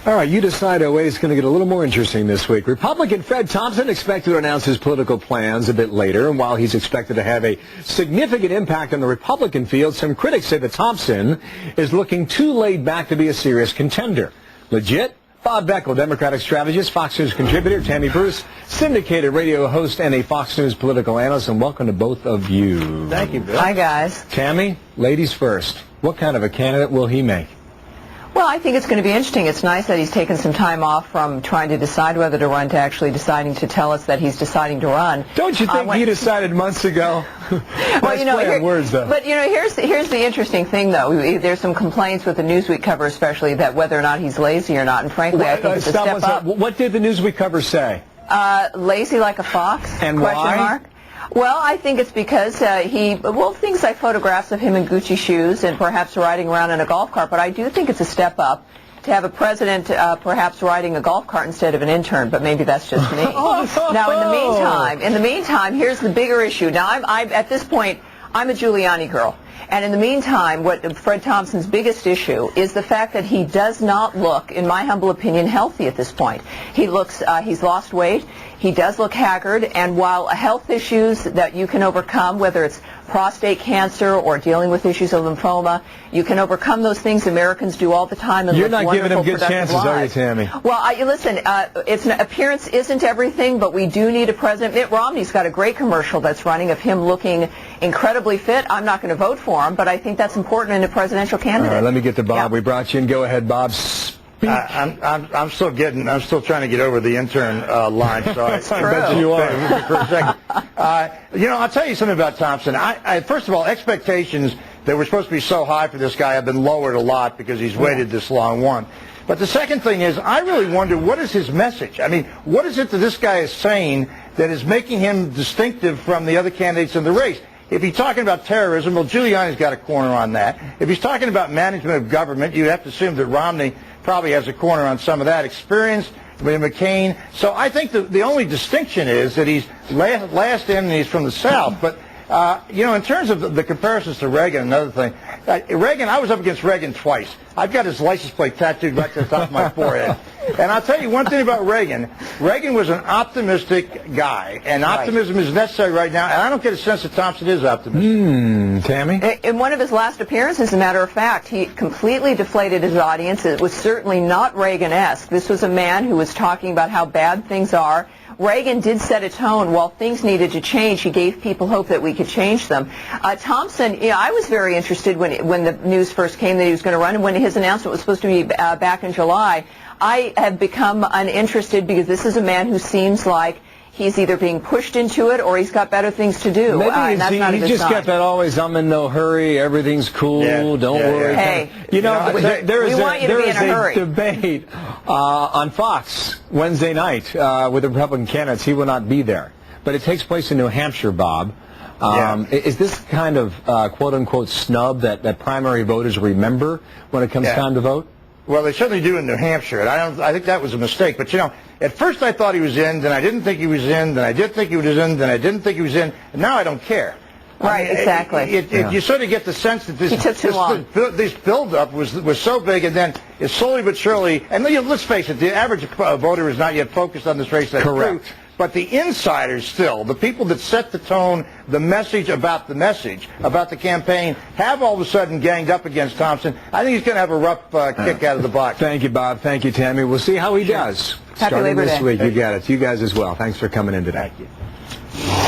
All right, you decide. Oh, wait, it's going to get a little more interesting this week. Republican Fred Thompson expected to announce his political plans a bit later, and while he's expected to have a significant impact on the Republican field, some critics say that Thompson is looking too laid back to be a serious contender. Legit? Bob Beckel, Democratic strategist, Fox News contributor, Tammy Bruce, syndicated radio host, and a Fox News political analyst, and welcome to both of you. Thank you, Bill. Hi, guys. Tammy, ladies first. What kind of a candidate will he make? Well, I think it's going to be interesting. It's nice that he's taken some time off from trying to decide whether to run to actually deciding to tell us that he's deciding to run. Don't you think he decided months ago? Well, you know, words, though. But you know, here's the interesting thing, though. There's some complaints with the Newsweek cover, especially that whether or not he's lazy or not. And frankly, I think it's a step up. What did the Newsweek cover say? Lazy like a fox? And why? Well, I think it's because things like photographs of him in Gucci shoes and perhaps riding around in a golf cart, but I do think it's a step up to have a president perhaps riding a golf cart instead of an intern, but maybe that's just me. Now, in the meantime, here's the bigger issue. Now, I'm at this point, I'm a Giuliani girl. And in the meantime, what Fred Thompson's biggest issue is the fact that he does not look, in my humble opinion, healthy at this point. He looks, he's lost weight. He does look haggard. And while health issues that you can overcome, whether it's prostate cancer or dealing with issues of lymphoma, you can overcome those things. Americans do all the time. And you're not giving him good chances, are you, Tammy? Well, listen, appearance isn't everything, but we do need a president. Mitt Romney's got a great commercial that's running of him looking incredibly fit. I'm not going to vote for him, but I think that's important in a presidential candidate. All right, let me get to Bob. Yeah. We brought you in. Go ahead, Bob. I'm still trying to get over the intern line. So I bet you are. For a second. You know, I'll tell you something about Thompson. First of all, expectations that were supposed to be so high for this guy have been lowered a lot because he's waited this long. One. But the second thing is, I really wonder, what is his message? I mean, what is it that this guy is saying that is making him distinctive from the other candidates in the race? If he's talking about terrorism, well, Giuliani's got a corner on that. If he's talking about management of government, you have to assume that Romney probably has a corner on some of that. Experience with McCain. So I think the only distinction is that he's last in and he's from the South. But, you know, in terms of the comparisons to Reagan, another thing, Reagan, I was up against Reagan twice. I've got his license plate tattooed right to the top of my forehead. And I'll tell you one thing about Reagan. Reagan was an optimistic guy, and optimism is necessary right now, and I don't get a sense that Thompson is optimistic. Tammy? In one of his last appearances, as a matter of fact, he completely deflated his audience. It was certainly not Reagan-esque. This was a man who was talking about how bad things are. Reagan did set a tone. While things needed to change, he gave people hope that we could change them. Thompson, you know, I was very interested when the news first came that he was going to run, and when his announcement was supposed to be back in July. I have become uninterested because this is a man who seems like he's either being pushed into it or he's got better things to do. Maybe and that's not a he good just sign. got that always, I'm in no hurry, everything's cool, don't worry. Hey, you know, there is a debate on Fox Wednesday night with the Republican candidates. He will not be there. But it takes place in New Hampshire, Bob. Is this kind of quote-unquote snub that primary voters remember when it comes time to vote? Well, they certainly do in New Hampshire, and I think that was a mistake. But, you know, at first I thought he was in, then I didn't think he was in, then I did think he was in, then I didn't think he was in, and now I don't care. Right, exactly. You sort of get the sense that this build-up was so big, and then it's slowly but surely, and let's face it, the average voter is not yet focused on this race. That's correct. True. But the insiders still, the people that set the tone, the message about the campaign, have all of a sudden ganged up against Thompson. I think he's going to have a rough kick out of the box. Thank you, Bob. Thank you, Tammy. We'll see how he does. Happy Starting Labor this Day. week. You got it. You guys as well. Thanks for coming in today. Thank you.